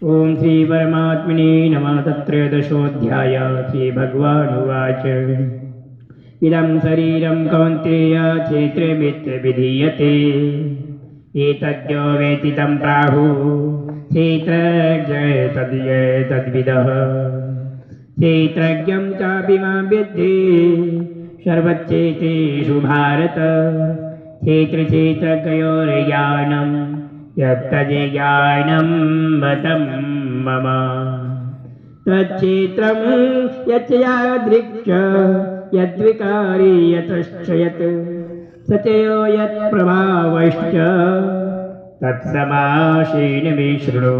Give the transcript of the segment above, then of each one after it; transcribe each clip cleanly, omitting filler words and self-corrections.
ओम श्री परमात्मने नमः। तत्रयोदशोऽध्याय। श्रीभगवानुवाच इदं शरीरं कौन्तेय क्षेत्रमित्यभिधीयते एतद्यो वेति तं प्राहुः क्षेत्रज्ञ तद्विदः क्षेत्रज्ञं चापि मां विद्धि सर्वक्षेत्रेषु भारत क्षेत्रक्षेत्रज्ञयोर्ज्ञानं यत्तज्ज्ञानं मतं मम तच्क्षेत्रं यच्च यादृक् यद्विकारी यतश्च यत् सचयो यत्प्रभावश्च तत्समासेन मे शृणु।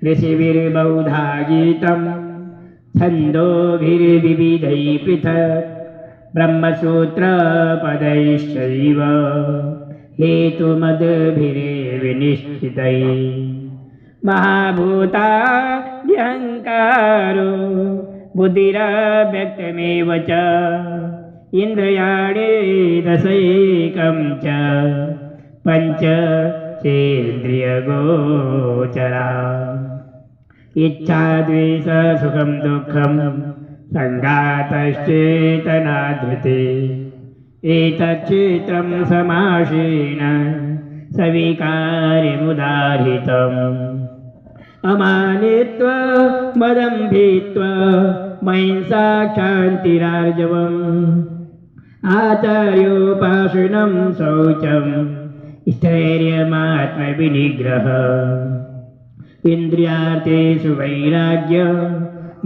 ऋषिभिर्बहुधा गीतं छन्दोभिर्विविधैः पृथक् ब्रह्मसूत्रपदैश्चैव हेतुमद्भिर्विनिश्चितैः महाभूताद्यहङ्कारो बुद्धिरव्यक्तमेव च इन्द्रियाणि दशैकं च पञ्चचेन्द्रियगोचरा इच्छा द्वेष सुखं दुःखं सङ्घातश्चेतना धृति एतच्क्षेत्रं समासेन सविकार्यमुदाहृतम् अमानित्वा मदम्भित्वा महिंसा क्षान्तिरार्जवम् आचार्योपासनं शौचं स्थैर्यमात्मविनिग्रह इन्द्रियार्थेषु वैराग्य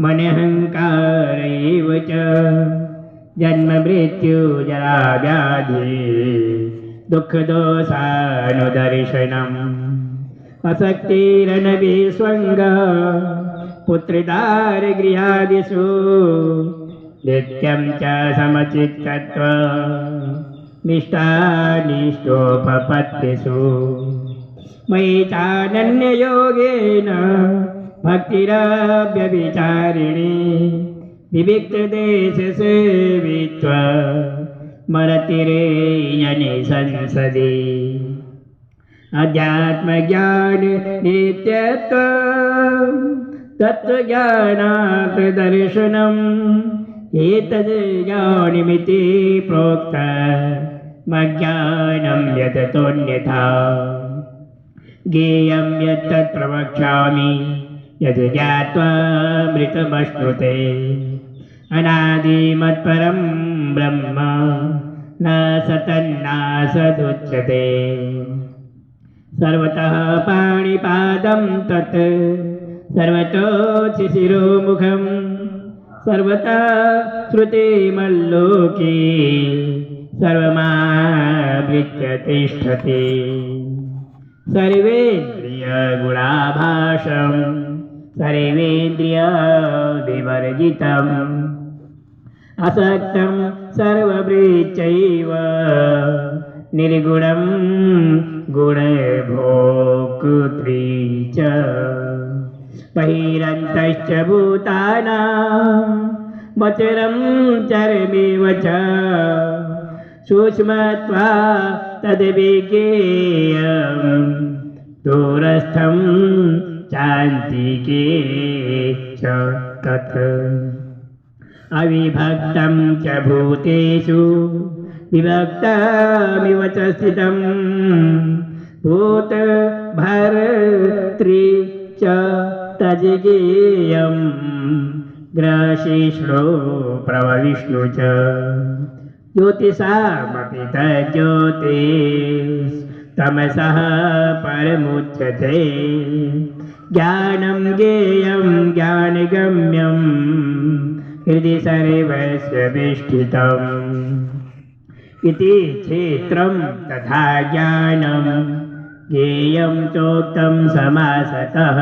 मनहङ्कार एव च जन्म मृत्यु जरा व्याधि दुःखदोषानुदर्शनम् असक्तिरनभिस्वङ्ग पुत्रदारगृहादिषु नित्यं च समचित्तत्वं निष्ठानिष्ठोपपत्तिषु मयि चानन्ययोगेन भक्तिरव्यभिचारिणी विविक्तदेशसेवित्वा मरतिरेयने संसदि अध्यात्मज्ञान नित्यत्वं तत्त्वज्ञानात् दर्शनम् एतज्ज्ञानमिति प्रोक्तं मज्ञानं यततोऽन्यथा ज्ञेयं यत्तत् प्रवक्ष्यामि यद् ज्ञात्वा मृतमश्नुते अनादिमत्परं ब्रह्म न सतन्नासदुच्यते सर्वतः पाणिपादं तत् सर्वतोऽशिशिरोमुखं सर्वतः श्रुतिमल्लोके सर्वमावृत्य तिष्ठति सर्वेन्द्रियगुणाभासं सर्वेन्द्रियविवर्जितम् असक्तं सर्वभृच्चैव निर्गुणं गुणभोक्तृ च बहिरन्तश्च भूतानां वचरं चरमेव च सूक्ष्मत्वा तद्विज्ञेयं दूरस्थं चान्तिके च तत् अविभक्तं च भूतेषु विभक्तमिव च स्थितं भूतभर्तृ च तज्ज्ञेयं ग्रसिष्णु प्रभविष्णु च ज्योतिषामपि तज्ज्योतिस्तमसः परमुच्यते ज्ञानं ज्ञेयं ज्ञानगम्यं हृदि सर्वस्य विष्ठितम् इति क्षेत्रं तथा ज्ञानं ज्ञेयं चोक्तं समासतः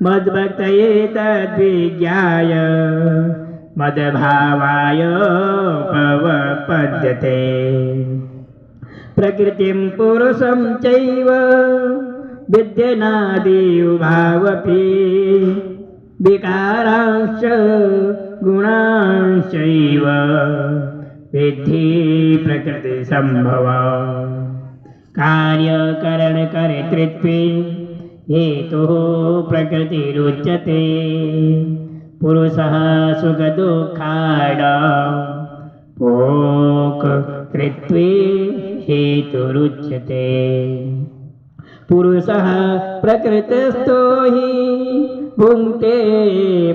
मद्भक्तये तद्विज्ञाय मद्भावाय पवपद्यते प्रकृतिं पुरुषं चैव विद्यनादि उभावपि विकारांश्च गुणांश्चैव विद्धि प्रकृति संभव कार्यकरणकर्तृत्वे हेतुः प्रकृतिरुच्यते पुरुषः सुखदुःखाणां भोक्तृत्वे हेतुरुच्यते पुरुषः प्रकृतिस्थो हि भुङ्क्ते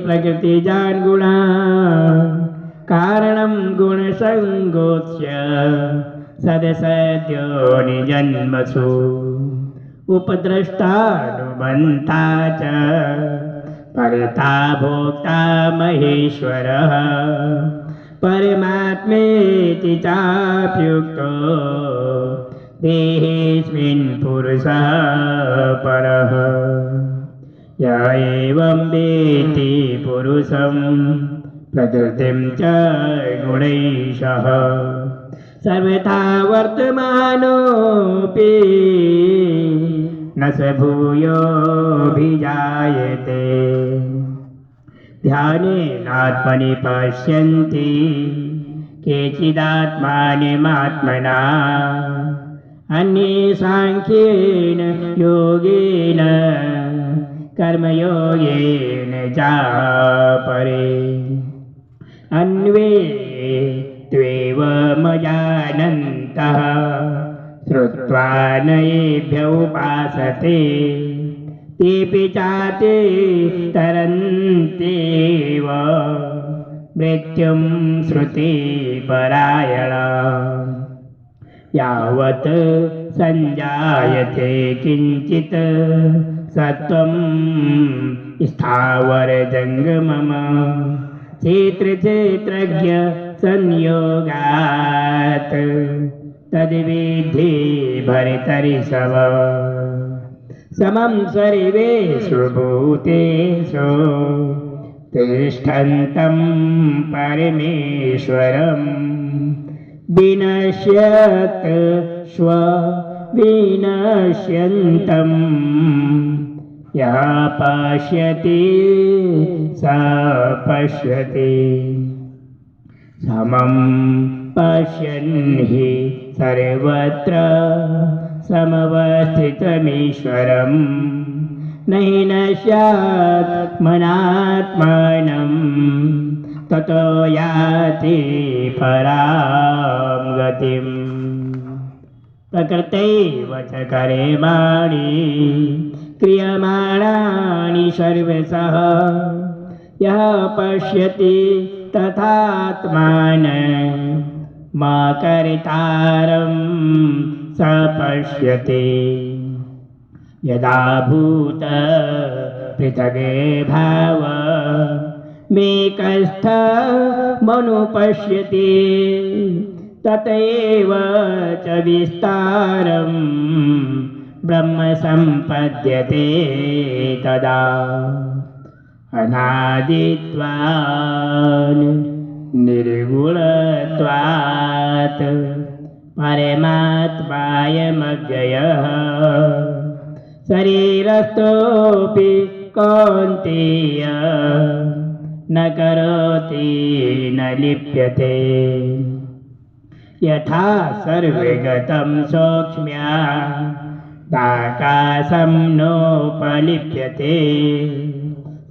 प्रकृतिजान् गुणान् कारणं गुणसङ्गोच्य सदसद्यो निजन्मसु उपद्रष्टानुबन्धा च परता भोक्ता महेश्वरः परमात्मेति चाप्युक्तो देहेऽस्मिन् पुरुषः परः य एवं वेत्ति पुरुषं प्रकृतिं च गुणैशः सर्वथा वर्तमानोऽपि न स भूयोऽभिजायते ध्यानेनात्मनि पश्यन्ति केचिदात्मानमात्मना अन्ये साङ्ख्येन योगेन कर्मयोगेन चापरे अन्वे त्वेवमजानन्तः श्रुत्वा नयेभ्य उपासते तेऽपि चाते तरन्त्येव मृत्युं श्रुतिपरायणा यावत् सञ्जायते किञ्चित् सत्त्वं स्थावरजङ्गमम् क्षेत्रक्षेत्रज्ञ संयोगात् तद्विद्धि भरतर्षभ समं सर्वेषु भूतेषु तिष्ठन्तं परमेश्वरं विनश्यत् विनश्यन्तं यः पश्यति स पश्यति समं पश्यन् हि सर्वत्र समवस्थितमीश्वरं न हि नश्यात्मनात्मानं ततो याति परां गतिम् प्रकृतैव च कर्माणि क्रियमाणानि सर्वशः यः पश्यति तथात्मानं मा कर्तारं स पश्यति यदा भूत पृथगे भाव मेकस्थमनुपश्यति ततैव च विस्तारं ब्रह्म सम्पद्यते तदा अनादित्वान् निर्गुणत्वात् परमात्मायमव्ययः शरीरस्थोऽपि कौन्तेय न करोति न लिप्यते यथा सर्वगतं सौक्ष्म्यादाकाशं नोपलिप्यते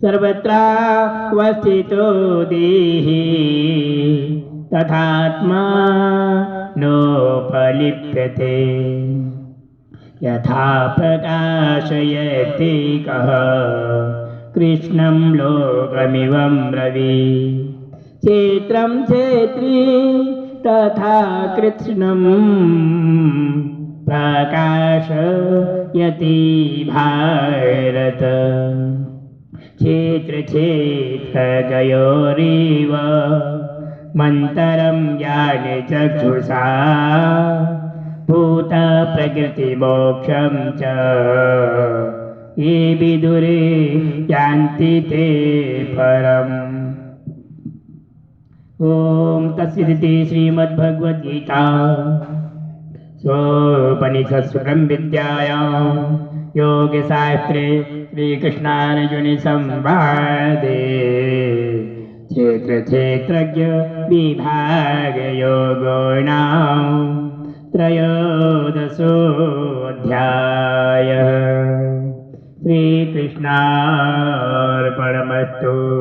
सर्वत्रावस्थितो देहि तथात्मा नोपलिप्यते यथा प्रकाशयति कः कृष्णं लोकमिमं रवि क्षेत्रं क्षेत्री तथा कृष्णं प्रकाशयति भारत क्षेत्रक्षेत्रज्ञयोरिव मन्तरं यानि चक्षुषा भूतप्रकृतिमोक्षं च ये विदुरे यान्ति ते परम्। ॐ तत्सदिति श्रीमद्भगवद्गीता स्वोपनिषत्सु ब्रह्मविद्यायां योगशास्त्रे श्रीकृष्णार्जुनसंवादे क्षेत्रक्षेत्रज्ञ विभागयोगो नाम त्रयोदशोऽध्यायः। श्रीकृष्णार्पणमस्तु।